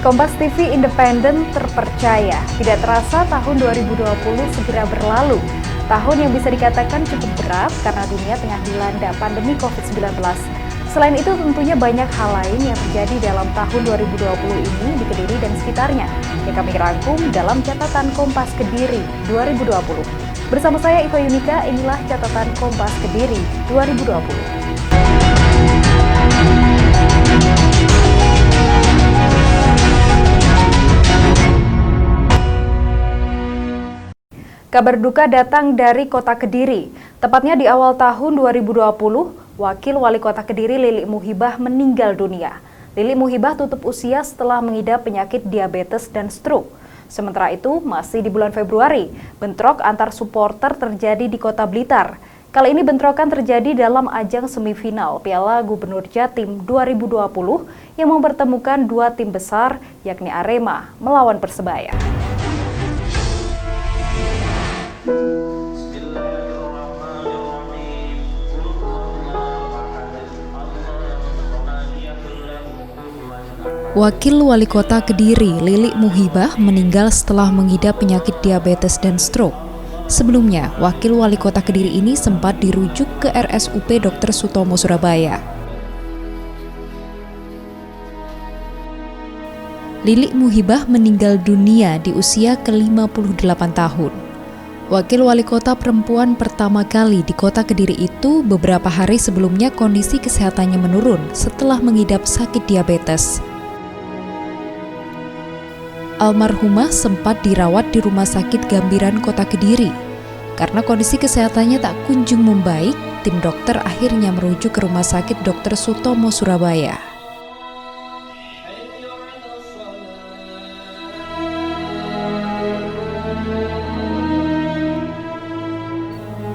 Kompas TV independen terpercaya. Tidak terasa tahun 2020 segera berlalu. Tahun yang bisa dikatakan cukup berat karena dunia tengah dilanda pandemi COVID-19. Selain itu tentunya banyak hal lain yang terjadi dalam tahun 2020 ini di Kediri dan sekitarnya yang kami rangkum dalam catatan Kompas Kediri 2020. Bersama saya Iko Yunika, inilah catatan Kompas Kediri 2020. Kabar duka datang dari kota Kediri. Tepatnya di awal tahun 2020, Wakil Wali Kota Kediri Lili Muhibah meninggal dunia. Lili Muhibah tutup usia setelah mengidap penyakit diabetes dan stroke. Sementara itu, masih di bulan Februari, bentrok antar supporter terjadi di Kota Blitar. Kali ini bentrokan terjadi dalam ajang semifinal Piala Gubernur Jatim 2020 yang mempertemukan dua tim besar, yakni Arema melawan Persebaya. Wakil Wali Kota Kediri Lili Muhibah meninggal setelah mengidap penyakit diabetes dan stroke. Sebelumnya, Wakil Wali Kota Kediri ini sempat dirujuk ke RSUP Dr. Sutomo Surabaya. Lili Muhibah meninggal dunia di usia ke-58 tahun. Wakil Wali Kota perempuan pertama kali di Kota Kediri itu beberapa hari sebelumnya kondisi kesehatannya menurun setelah mengidap sakit diabetes. Almarhumah sempat dirawat di Rumah Sakit Gambiran Kota Kediri. Karena kondisi kesehatannya tak kunjung membaik, tim dokter akhirnya merujuk ke Rumah Sakit Dr. Sutomo Surabaya.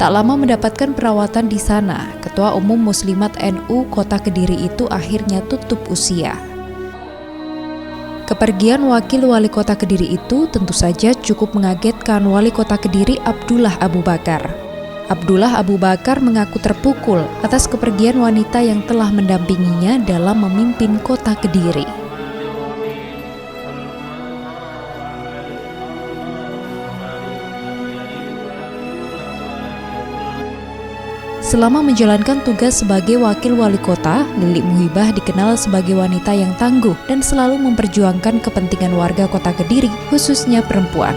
Tak lama mendapatkan perawatan di sana, Ketua Umum Muslimat NU Kota Kediri itu akhirnya tutup usia. Kepergian Wakil Wali Kota Kediri itu tentu saja cukup mengagetkan Wali Kota Kediri Abdullah Abu Bakar. Abdullah Abu Bakar mengaku terpukul atas kepergian wanita yang telah mendampinginya dalam memimpin Kota Kediri. Selama menjalankan tugas sebagai Wakil Wali Kota, Lili Muhibah dikenal sebagai wanita yang tangguh dan selalu memperjuangkan kepentingan warga Kota Kediri, khususnya perempuan.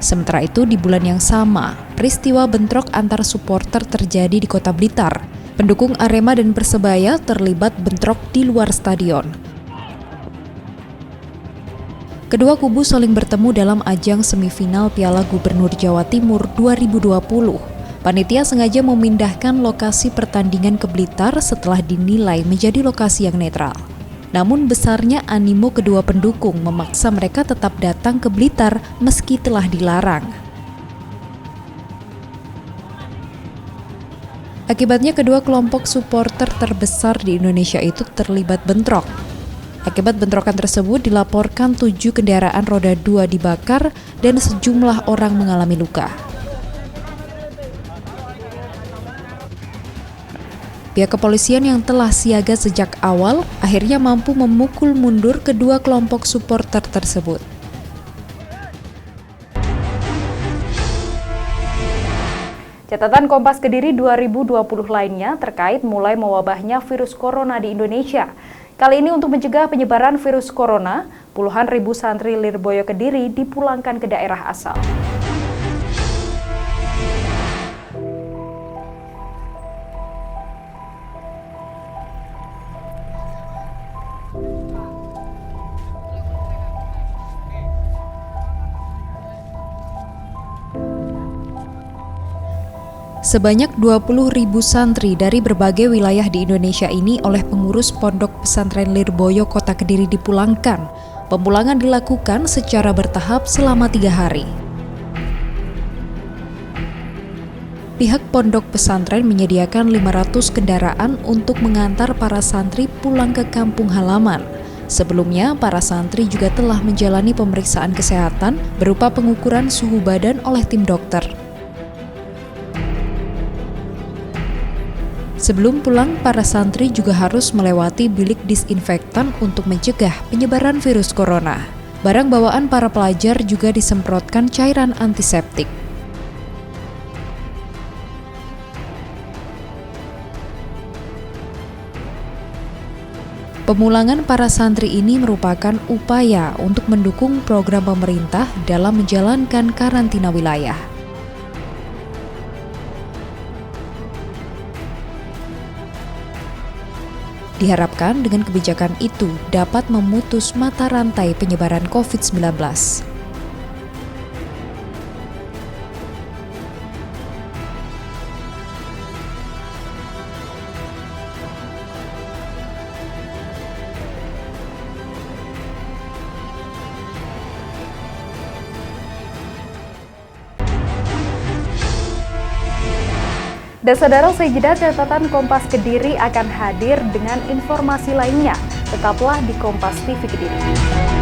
Sementara itu, di bulan yang sama, peristiwa bentrok antar supporter terjadi di Kota Blitar. Pendukung Arema dan Persebaya terlibat bentrok di luar stadion. Kedua kubu saling bertemu dalam ajang semifinal Piala Gubernur Jawa Timur 2020. Panitia sengaja memindahkan lokasi pertandingan ke Blitar setelah dinilai menjadi lokasi yang netral. Namun besarnya animo kedua pendukung memaksa mereka tetap datang ke Blitar meski telah dilarang. Akibatnya kedua kelompok supporter terbesar di Indonesia itu terlibat bentrok. Akibat bentrokan tersebut dilaporkan 7 kendaraan roda 2 dibakar dan sejumlah orang mengalami luka. Pihak kepolisian yang telah siaga sejak awal akhirnya mampu memukul mundur kedua kelompok supporter tersebut. Catatan Kompas Kediri 2020 lainnya terkait mulai mewabahnya virus corona di Indonesia. Kali ini untuk mencegah penyebaran virus corona, puluhan ribu santri Lirboyo Kediri dipulangkan ke daerah asal. Sebanyak 20.000 santri dari berbagai wilayah di Indonesia ini oleh pengurus Pondok Pesantren Lirboyo Kota Kediri dipulangkan Pemulangan dilakukan secara bertahap selama 3 hari. Pihak pondok pesantren menyediakan 500 kendaraan untuk mengantar para santri pulang ke kampung halaman. Sebelumnya, para santri juga telah menjalani pemeriksaan kesehatan berupa pengukuran suhu badan oleh tim dokter. Sebelum pulang, para santri juga harus melewati bilik disinfektan untuk mencegah penyebaran virus corona. Barang bawaan para pelajar juga disemprotkan cairan antiseptik. Pemulangan para santri ini merupakan upaya untuk mendukung program pemerintah dalam menjalankan karantina wilayah. Diharapkan dengan kebijakan itu dapat memutus mata rantai penyebaran COVID-19. Dan saudara, usai jeda catatan Kompas Kediri akan hadir dengan informasi lainnya. Tetaplah di Kompas TV Kediri.